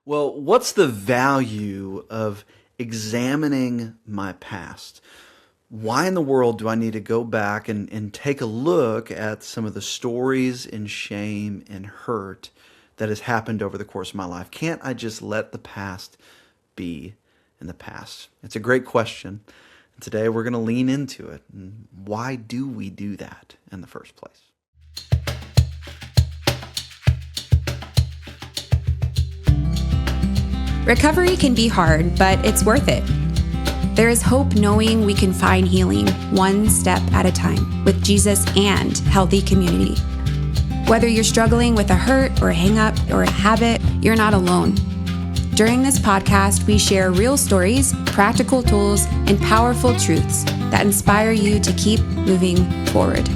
Well, what's the value of examining my past? Why in the world do I need to go back and take a look at some of the stories and shame and hurt that has happened over the course of my life? Can't I just let the past be in the past? It's a great question. And today we're going to lean into it. And why do we do that in the first place? Recovery can be hard, but it's worth it. There is hope knowing we can find healing one step at a time with Jesus and healthy community. Whether you're struggling with a hurt or a hang-up or a habit, you're not alone. During this podcast, we share real stories, practical tools, and powerful truths that inspire you to keep moving forward.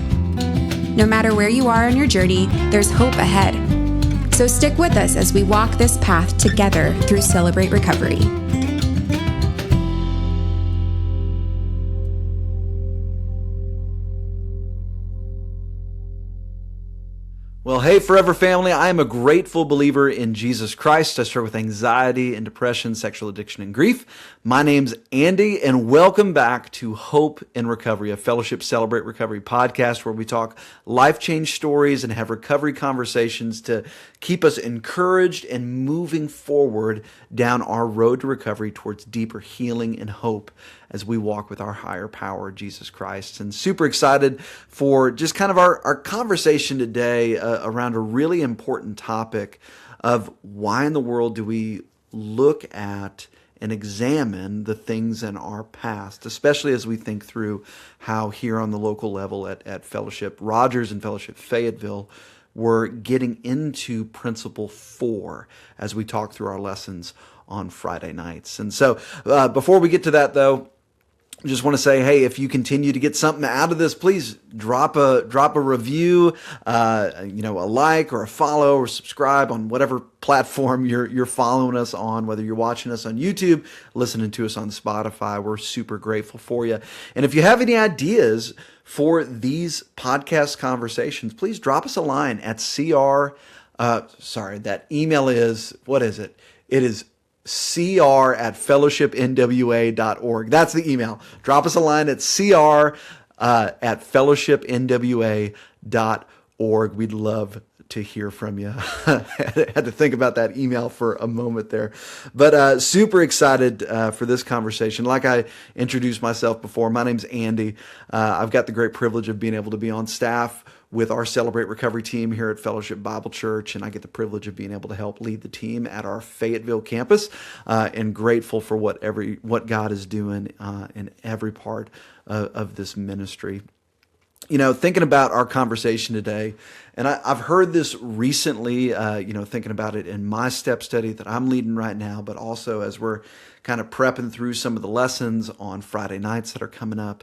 No matter where you are on your journey, there's hope ahead. So stick with us as we walk this path together through Celebrate Recovery. Well, hey, Forever family, I am a grateful believer in Jesus Christ. I struggle with anxiety and depression, sexual addiction, and grief. My name's Andy, and welcome back to Hope in Recovery, a Fellowship Celebrate Recovery podcast where we talk life change stories and have recovery conversations to keep us encouraged and moving forward down our road to recovery towards deeper healing and hope as we walk with our higher power, Jesus Christ. And super excited for just kind of our conversation today around a really important topic of why in the world do we look at and examine the things in our past, especially as we think through how here on the local level at Fellowship Rogers and Fellowship Fayetteville, we're getting into Principle 4 as we talk through our lessons on Friday nights. And so before we get to that, though, I just want to say, hey, if you continue to get something out of this, please drop a review, a like or a follow or subscribe on whatever platform you're following us on, whether you're watching us on YouTube, listening to us on Spotify. We're super grateful for you. And if you have any ideas for these podcast conversations, please drop us a line at that email is, what is it? It is cr@fellowshipnwa.org. That's the email. Drop us a line at cr@fellowshipnwa.org. We'd love to hear from you. Had to think about that email for a moment there. But super excited for this conversation. Like I introduced myself before, my name's Andy. I've got the great privilege of being able to be on staff with our Celebrate Recovery team here at Fellowship Bible Church, and I get the privilege of being able to help lead the team at our Fayetteville campus, and grateful for what God is doing in every part of this ministry. You know, thinking about our conversation today, and I've heard this recently, thinking about it in my step study that I'm leading right now, but also as we're kind of prepping through some of the lessons on Friday nights that are coming up,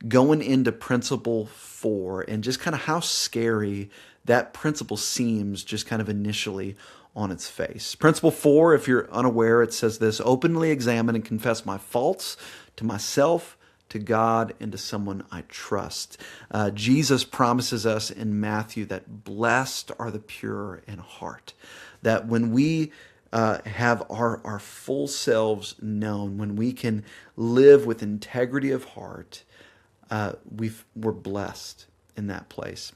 going into Principle 4 and just kind of how scary that principle seems just kind of initially on its face. Principle 4, if you're unaware, it says this: openly examine and confess my faults to myself, to God, and to someone I trust. Jesus promises us in Matthew that blessed are the pure in heart, that when we have our full selves known, when we can live with integrity of heart, we're blessed in that place.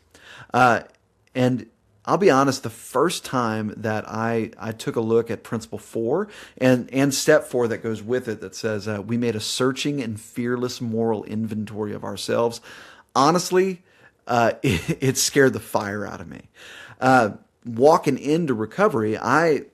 And I'll be honest, the first time that I took a look at Principle 4 and Step 4 that goes with it that says we made a searching and fearless moral inventory of ourselves, honestly, it scared the fire out of me. Walking into recovery, I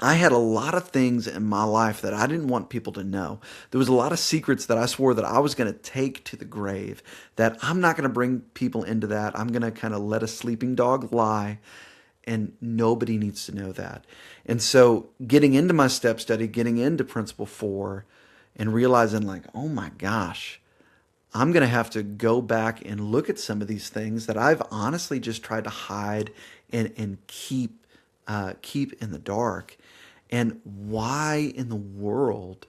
had a lot of things in my life that I didn't want people to know. There was a lot of secrets that I swore that I was going to take to the grave, that I'm not going to bring people into that. I'm going to kind of let a sleeping dog lie, and nobody needs to know that. And so getting into my step study, getting into Principle 4, and realizing like, oh my gosh, I'm going to have to go back and look at some of these things that I've honestly just tried to hide and keep in the dark. And why in the world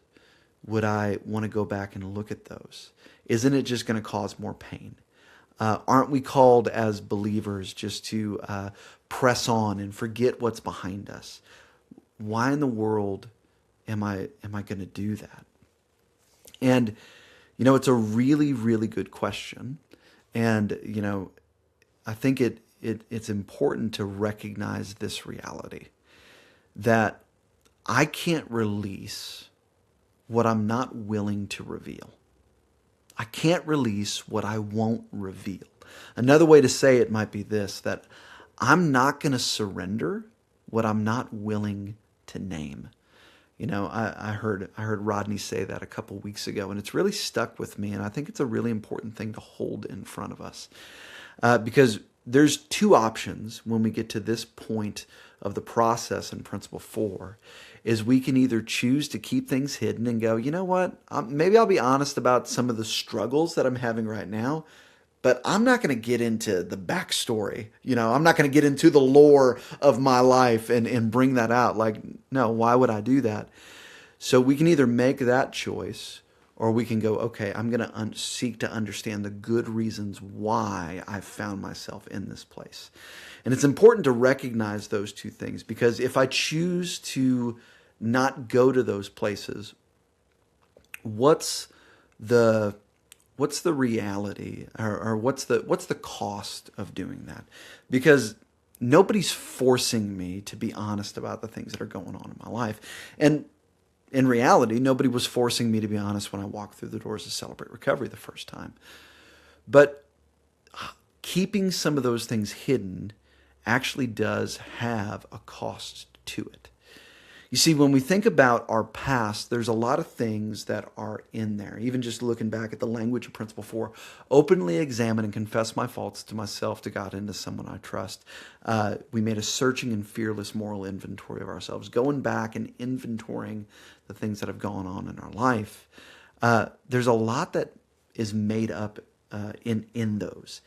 would I want to go back and look at those? Isn't it just going to cause more pain? Aren't we called as believers just to press on and forget what's behind us? why in the world am I going to do that? And, it's a really, really good question. And, I think it's important to recognize this reality that I can't release what I'm not willing to reveal. I can't release what I won't reveal. Another way to say it might be this, that I'm not going to surrender what I'm not willing to name. I heard Rodney say that a couple weeks ago, and it's really stuck with me, and I think it's a really important thing to hold in front of us. Because there's two options when we get to this point of the process in Principle 4, is we can either choose to keep things hidden and go, you know what, maybe I'll be honest about some of the struggles that I'm having right now, but I'm not going to get into the backstory. I'm not going to get into the lore of my life and bring that out. Like, no, why would I do that? So we can either make that choice, or we can go, okay, I'm going to seek to understand the good reasons why I've found myself in this place. And it's important to recognize those two things, because if I choose to not go to those places, what's the reality, or what's the cost of doing that? Because nobody's forcing me to be honest about the things that are going on in my life. And in reality, nobody was forcing me to be honest when I walked through the doors of Celebrate Recovery the first time. But keeping some of those things hidden actually does have a cost to it. You see, when we think about our past, there's a lot of things that are in there. Even just looking back at the language of Principle 4, openly examine and confess my faults to myself, to God, and to someone I trust. We made a searching and fearless moral inventory of ourselves, going back and inventorying the things that have gone on in our life. There's a lot that is made up in those.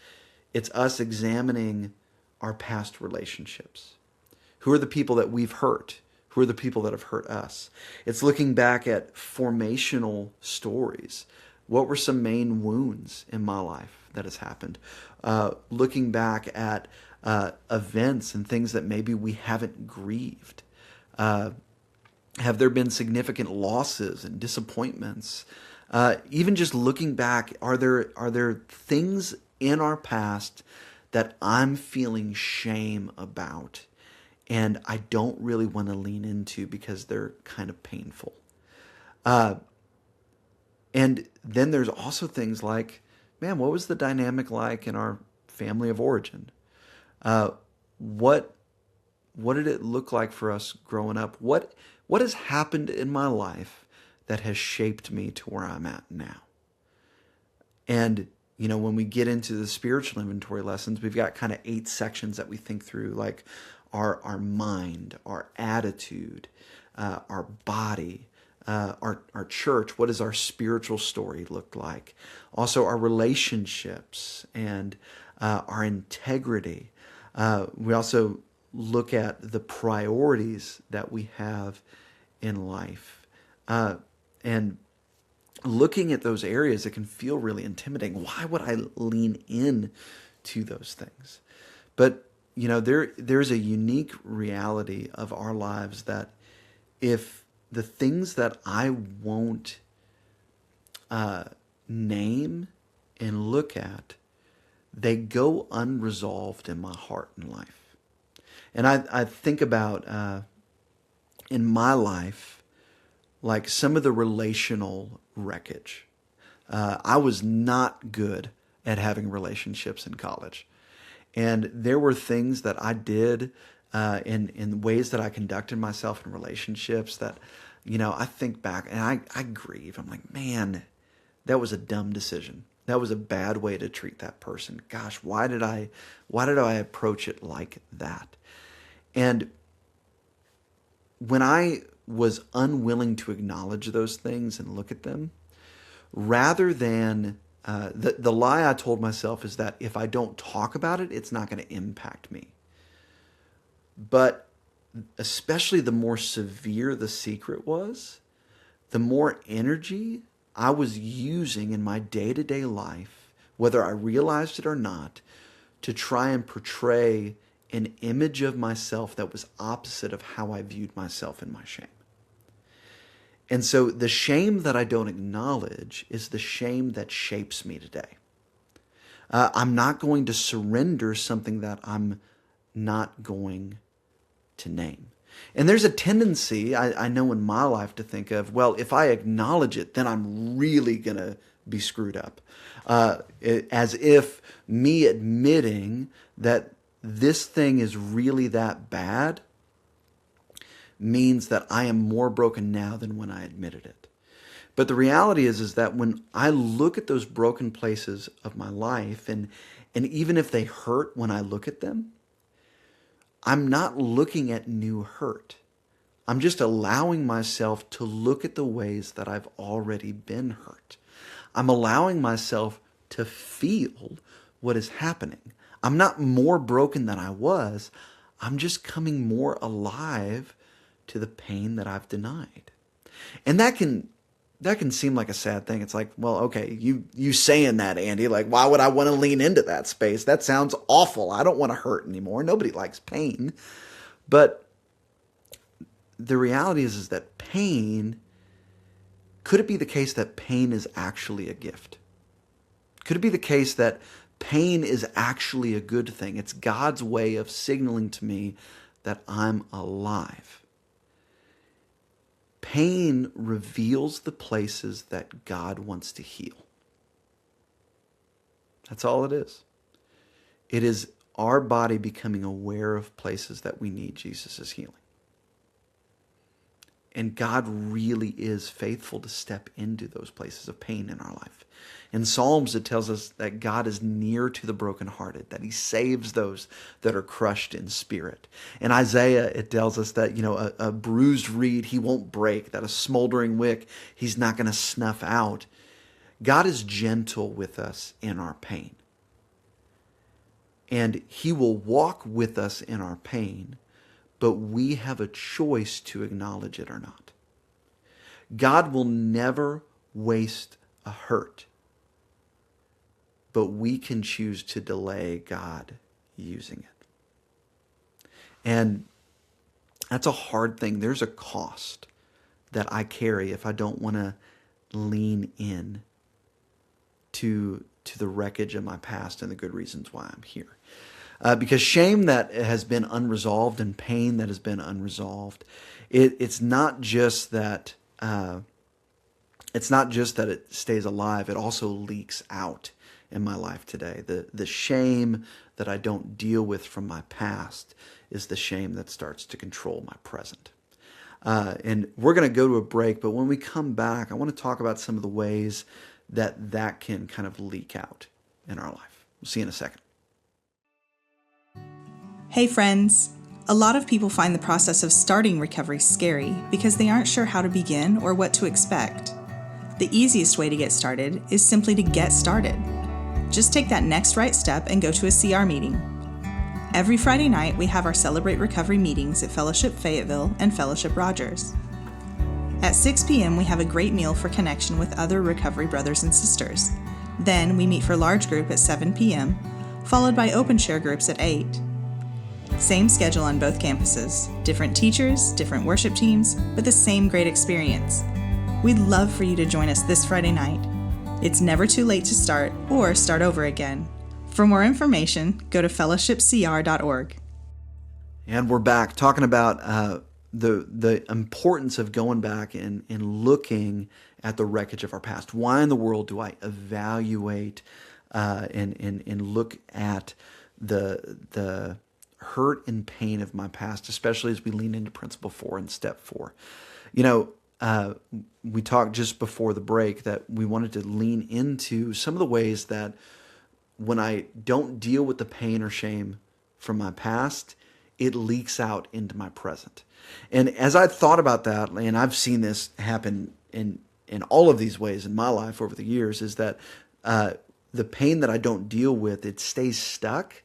It's us examining our past relationships. Who are the people that we've hurt? Who are the people that have hurt us? It's looking back at formational stories. What were some main wounds in my life that has happened? Looking back at events and things that maybe we haven't grieved. Have there been significant losses and disappointments? Even just looking back, are there things in our past that I'm feeling shame about, and I don't really want to lean into because they're kind of painful? And then there's also things like, man, what was the dynamic like in our family of origin? What did it look like for us growing up? What has happened in my life that has shaped me to where I'm at now? And when we get into the spiritual inventory lessons, we've got kind of 8 sections that we think through, like our mind, our attitude, our body, our church. What does our spiritual story look like? Also our relationships and our integrity. We also look at the priorities that we have in life. And looking at those areas, it can feel really intimidating. Why would I lean in to those things? But there's a unique reality of our lives that if the things that I won't name and look at, they go unresolved in my heart and life. And I think about in my life, like some of the relational wreckage. I was not good at having relationships in college. And there were things that I did in ways that I conducted myself in relationships that, I think back and I grieve. I'm like, man, that was a dumb decision. That was a bad way to treat that person. Gosh, why did I approach it like that? And when I was unwilling to acknowledge those things and look at them, rather than the lie I told myself is that if I don't talk about it, it's not going to impact me. But especially the more severe the secret was, the more energy I was using in my day-to-day life, whether I realized it or not, to try and portray an image of myself that was opposite of how I viewed myself in my shame. And so the shame that I don't acknowledge is the shame that shapes me today. I'm not going to surrender something that I'm not going to name. And there's a tendency, I know in my life, to think of, well, if I acknowledge it, then I'm really going to be screwed up. As if me admitting that this thing is really that bad means that I am more broken now than when I admitted it. But the reality is that when I look at those broken places of my life, and even if they hurt when I look at them, I'm not looking at new hurt. I'm just allowing myself to look at the ways that I've already been hurt. I'm allowing myself to feel what is happening. I'm not more broken than I was. I'm just coming more alive to the pain that I've denied. And that can seem like a sad thing. It's like, well, okay, you saying that, Andy, like, why would I want to lean into that space? That sounds awful. I don't want to hurt anymore. Nobody likes pain. But the reality is that could it be the case that pain is actually a gift? Could it be the case that pain is actually a good thing? It's God's way of signaling to me that I'm alive. Pain reveals the places that God wants to heal. That's all it is. It is our body becoming aware of places that we need Jesus' healing. And God really is faithful to step into those places of pain in our life. In Psalms, it tells us that God is near to the brokenhearted, that he saves those that are crushed in spirit. In Isaiah, it tells us that, a bruised reed he won't break, that a smoldering wick he's not going to snuff out. God is gentle with us in our pain. And he will walk with us in our pain, but we have a choice to acknowledge it or not. God will never waste a hurt, but we can choose to delay God using it. And that's a hard thing. There's a cost that I carry if I don't want to lean in to the wreckage of my past and the good reasons why I'm here. Because shame that has been unresolved and pain that has been unresolved, it's not just that it stays alive. It also leaks out in my life today. The shame that I don't deal with from my past is the shame that starts to control my present. And we're going to go to a break, but when we come back, I want to talk about some of the ways that can kind of leak out in our life. We'll see you in a second. Hey friends! A lot of people find the process of starting recovery scary because they aren't sure how to begin or what to expect. The easiest way to get started is simply to get started. Just take that next right step and go to a CR meeting. Every Friday night, we have our Celebrate Recovery meetings at Fellowship Fayetteville and Fellowship Rogers. At 6 p.m., we have a great meal for connection with other recovery brothers and sisters. Then we meet for large group at 7 p.m., followed by open share groups at 8. Same schedule on both campuses, different teachers, different worship teams, but the same great experience. We'd love for you to join us this Friday night. It's never too late to start or start over again. For more information, go to fellowshipcr.org. And we're back talking about the importance of going back and looking at the wreckage of our past. Why in the world do I evaluate and look at the hurt and pain of my past, especially as we lean into principle 4 and step 4? We talked just before the break that we wanted to lean into some of the ways that when I don't deal with the pain or shame from my past, it leaks out into my present. And as I thought about that, and I've seen this happen in all of these ways in my life over the years, is that the pain that I don't deal with, it stays stuck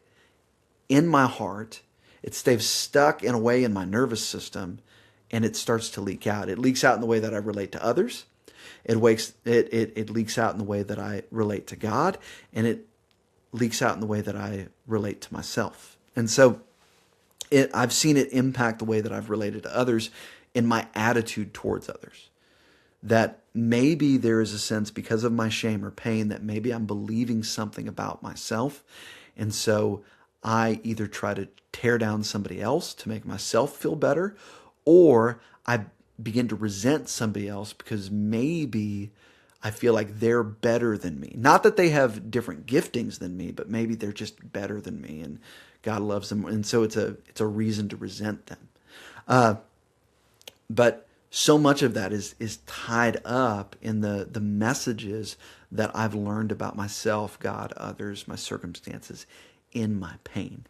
in my heart. It stays stuck in a way in my nervous system, and it starts to leak out. It leaks out in the way that I relate to others. It leaks out in the way that I relate to God, and it leaks out in the way that I relate to myself. And so I've seen it impact the way that I've related to others in my attitude towards others. That maybe there is a sense because of my shame or pain that maybe I'm believing something about myself. And so I either try to tear down somebody else to make myself feel better, or I begin to resent somebody else because maybe I feel like they're better than me. Not that they have different giftings than me, but maybe they're just better than me and God loves them. And so it's a reason to resent them. But so much of that is tied up in the messages that I've learned about myself, God, others, my circumstances, in my pain.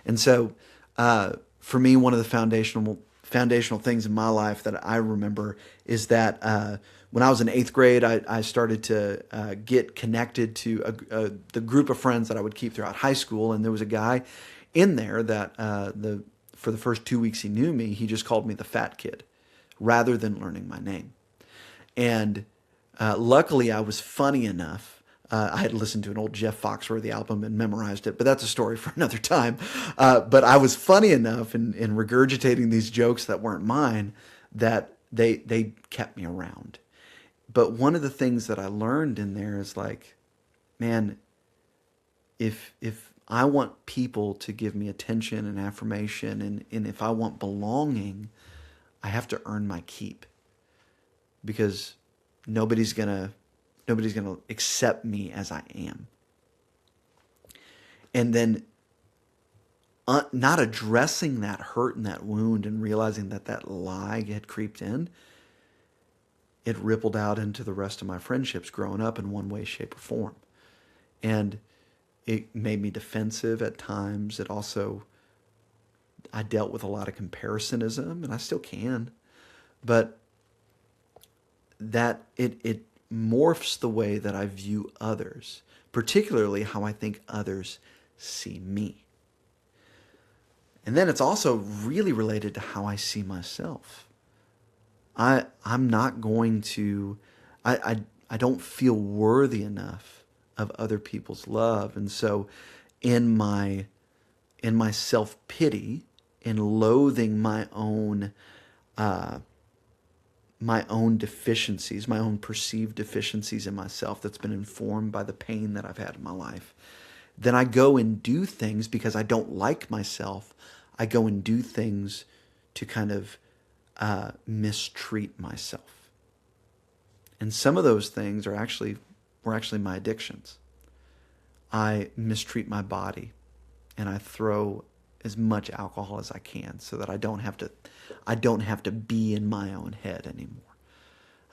And so for me, one of the foundational things in my life that I remember is that when I was in 8th grade, I started to get connected to the group of friends that I would keep throughout high school. And there was a guy in there that for the first 2 weeks he knew me, he just called me the fat kid rather than learning my name. And luckily, I was funny enough. I had listened to an old Jeff Foxworthy album and memorized it, but that's a story for another time. But I was funny enough in regurgitating these jokes that weren't mine that they kept me around. But one of the things that I learned in there is like, man, if I want people to give me attention and affirmation, and if I want belonging, I have to earn my keep, because nobody's gonna accept me as I am. And then not addressing that hurt and that wound and realizing that lie had creeped in, it rippled out into the rest of my friendships growing up in one way, shape, or form. And it made me defensive at times. It also, I dealt with a lot of comparisоnism, and I still can. But that it morphs the way that I view others, particularly how I think others see me. And then it's also really related to how I see myself. I'm not going to, I don't feel worthy enough of other people's love. And so in my self-pity, in loathing my own deficiencies, my own perceived deficiencies in myself that's been informed by the pain that I've had in my life, then I go and do things because I don't like myself. I go and do things to kind of mistreat myself. And some of those things were actually my addictions. I mistreat my body, and I throw as much alcohol as I can so that I don't have to be in my own head anymore.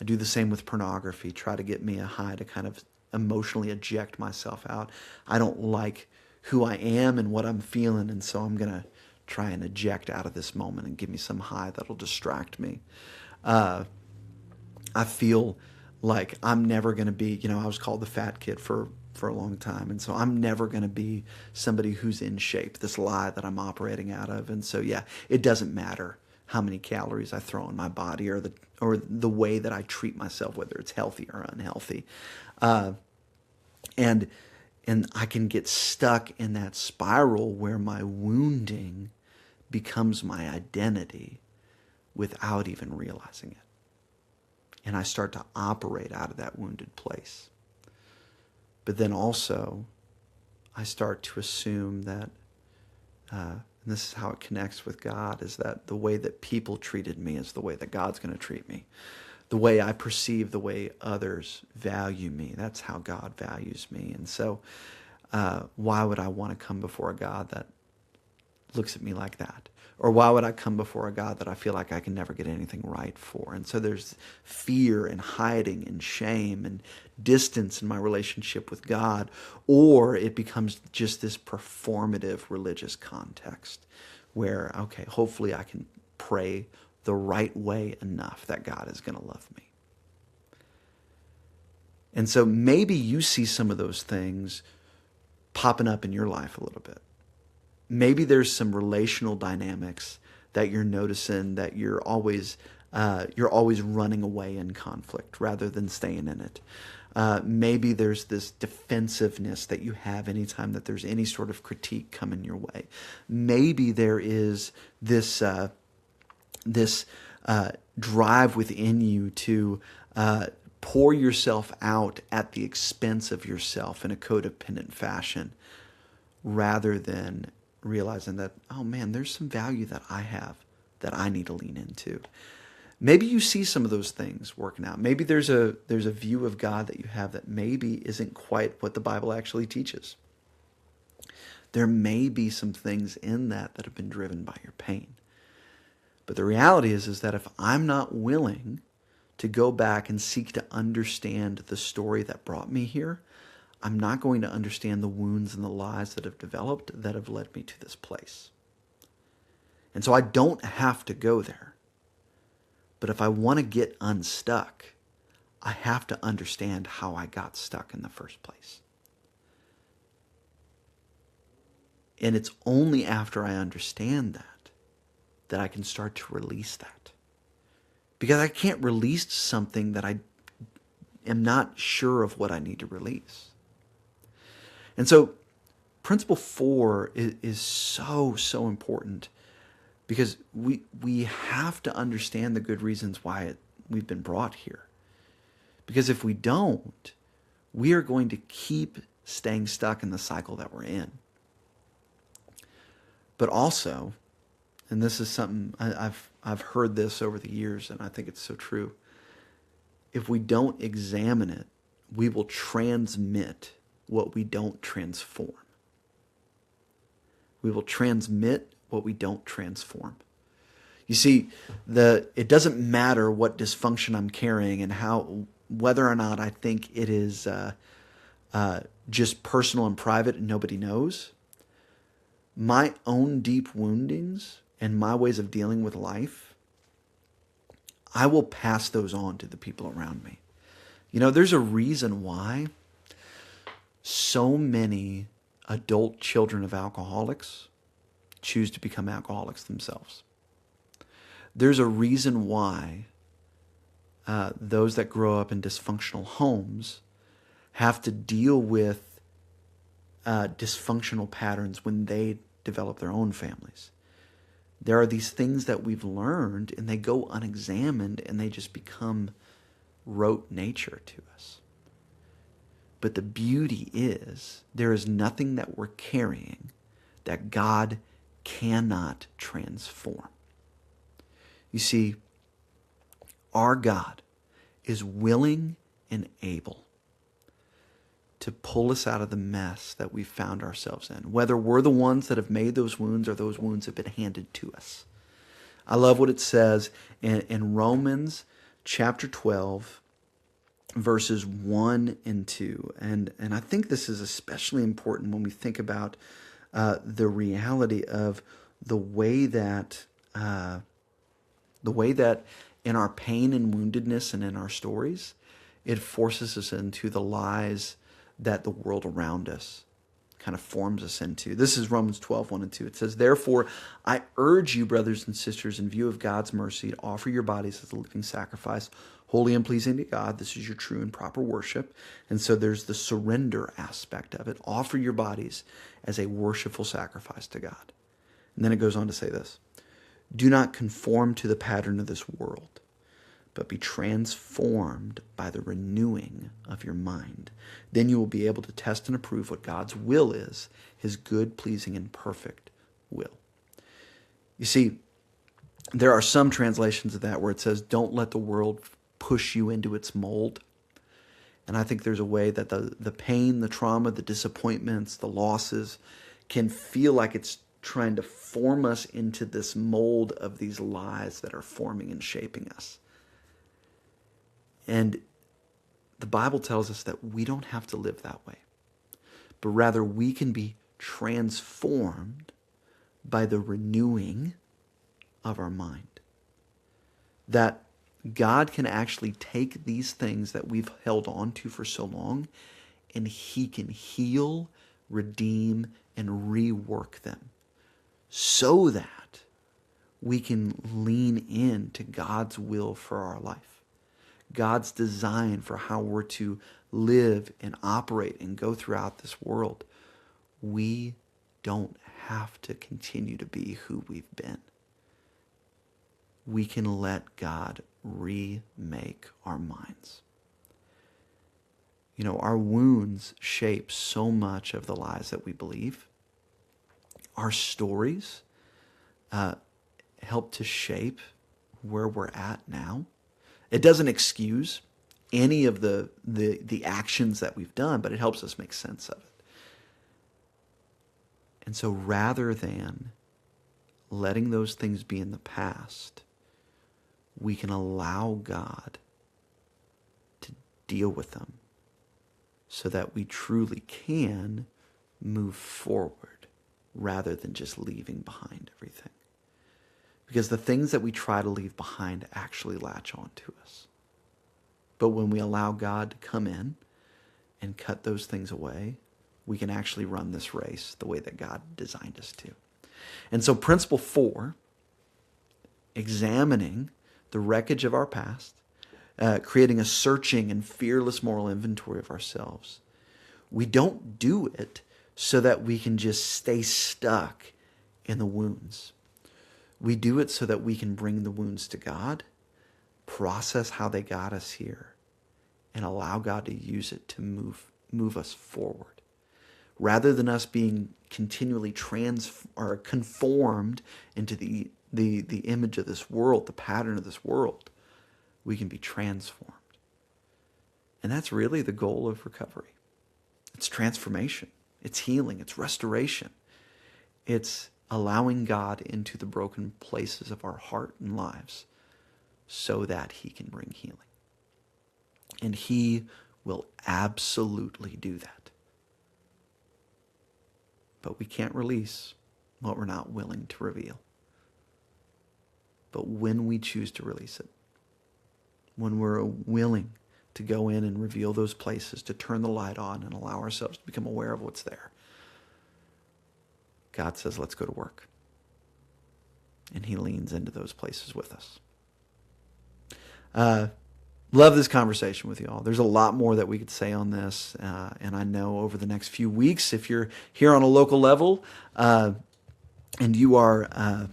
I do the same with pornography, try to get me a high to kind of emotionally eject myself out. I don't like who I am and what I'm feeling, and so I'm going to try and eject out of this moment and give me some high that'll distract me. I feel like I'm never going to be, I was called the fat kid for a long time. And so I'm never going to be somebody who's in shape, this lie that I'm operating out of. And so, yeah, it doesn't matter how many calories I throw in my body or the way that I treat myself, whether it's healthy or unhealthy. And I can get stuck in that spiral where my wounding becomes my identity without even realizing it. And I start to operate out of that wounded place. But then also, I start to assume that, and this is how it connects with God, is that the way that people treated me is the way that God's going to treat me. The way I perceive the way others value me, that's how God values me. And so, why would I want to come before a God that looks at me like that? Or why would I come before a God that I feel like I can never get anything right for? And so there's fear and hiding and shame and distance in my relationship with God. Or it becomes just this performative religious context where, okay, hopefully I can pray the right way enough that God is going to love me. And so maybe you see some of those things popping up in your life a little bit. Maybe there's some relational dynamics that you're noticing that you're always running away in conflict rather than staying in it. Maybe there's this defensive-ness that you have anytime that there's any sort of critique coming your way. Maybe there is this drive within you to pour yourself out at the expense of yourself in a codependent fashion, rather than realizing that, oh man, there's some value that I have that I need to lean into. Maybe you see some of those things working out. Maybe there's a view of God that you have that maybe isn't quite what the Bible actually teaches. There may be some things in that have been driven by your pain. But the reality is that if I'm not willing to go back and seek to understand the story that brought me here, I'm not going to understand the wounds and the lies that have developed that have led me to this place. And so I don't have to go there. But if I want to get unstuck, I have to understand how I got stuck in the first place. And it's only after I understand that I can start to release that. Because I can't release something that I am not sure of what I need to release. And so principle 4 is so important, because we have to understand the good reasons why we've been brought here. Because if we don't, we are going to keep staying stuck in the cycle that we're in. But also, and this is something I've heard this over the years, and I think it's so true. If we don't examine it, we will transmit what we don't transform. We will transmit what we don't transform. You see, it doesn't matter what dysfunction I'm carrying and whether or not I think it is just personal and private and nobody knows. My own deep woundings and my ways of dealing with life, I will pass those on to the people around me. You know, there's a reason why so many adult children of alcoholics choose to become alcoholics themselves. There's a reason why those that grow up in dysfunctional homes have to deal with dysfunctional patterns when they develop their own families. There are these things that we've learned, and they go unexamined, and they just become rote nature to us. But the beauty is, there is nothing that we're carrying that God cannot transform. You see, our God is willing and able to pull us out of the mess that we've found ourselves in, whether we're the ones that have made those wounds or those wounds have been handed to us. I love what it says in Romans chapter 12, verses 1 and 2. And I think this is especially important when we think about the reality of the way that in our pain and woundedness and in our stories, it forces us into the lies that the world around us kind of forms us into. This is Romans 12, 1 and 2. It says, "Therefore, I urge you, brothers and sisters, in view of God's mercy, to offer your bodies as a living sacrifice, holy and pleasing to God. This is your true and proper worship." And so there's the surrender aspect of it. Offer your bodies as a worshipful sacrifice to God. And then it goes on to say this: "Do not conform to the pattern of this world, but be transformed by the renewing of your mind. Then you will be able to test and approve what God's will is, his good, pleasing, and perfect will." You see, there are some translations of that where it says, don't let the world push you into its mold. And I think there's a way that the pain, the trauma, the disappointments, the losses can feel like it's trying to form us into this mold of these lies that are forming and shaping us. And the Bible tells us that we don't have to live that way, but rather we can be transformed by the renewing of our mind. That God can actually take these things that we've held on to for so long, and he can heal, redeem, and rework them so that we can lean in to God's will for our life. God's design for how we're to live and operate and go throughout this world, we don't have to continue to be who we've been. We can let God remake our minds. You know, our wounds shape so much of the lies that we believe. Our stories help to shape where we're at now. It doesn't excuse any of the actions that we've done, but it helps us make sense of it. And so rather than letting those things be in the past, we can allow God to deal with them so that we truly can move forward rather than just leaving behind everything. Because the things that we try to leave behind actually latch on to us. But when we allow God to come in and cut those things away, we can actually run this race the way that God designed us to. And so principle 4, examining the wreckage of our past, creating a searching and fearless moral inventory of ourselves. We don't do it so that we can just stay stuck in the wounds. We do it so that we can bring the wounds to God, process how they got us here, and allow God to use it to move us forward. Rather than us being continually conformed into the image of this world, the pattern of this world, we can be transformed. And that's really the goal of recovery. It's transformation. It's healing. It's restoration. It's allowing God into the broken places of our heart and lives so that he can bring healing. And he will absolutely do that. But we can't release what we're not willing to reveal. But when we choose to release it, when we're willing to go in and reveal those places, to turn the light on and allow ourselves to become aware of what's there, God says, let's go to work. And he leans into those places with us. Love this conversation with you all. There's a lot more that we could say on this. And I know over the next few weeks, if you're here on a local level and you are...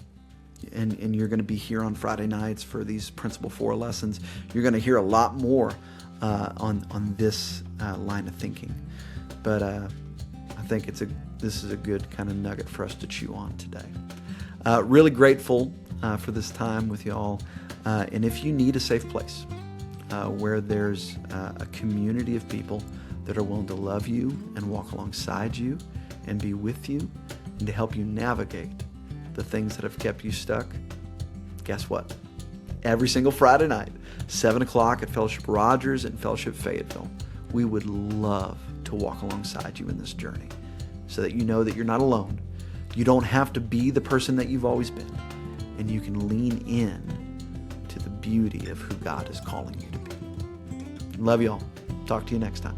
And you're going to be here on Friday nights for these Principle 4 lessons, you're going to hear a lot more on this line of thinking. But I think this is a good kind of nugget for us to chew on today. Really grateful for this time with y'all. And if you need a safe place where there's a community of people that are willing to love you and walk alongside you and be with you and to help you navigate the things that have kept you stuck, guess what? Every single Friday night, 7 o'clock at Fellowship Rogers and Fellowship Fayetteville, we would love to walk alongside you in this journey so that you know that you're not alone. You don't have to be the person that you've always been, and you can lean in to the beauty of who God is calling you to be. Love y'all. Talk to you next time.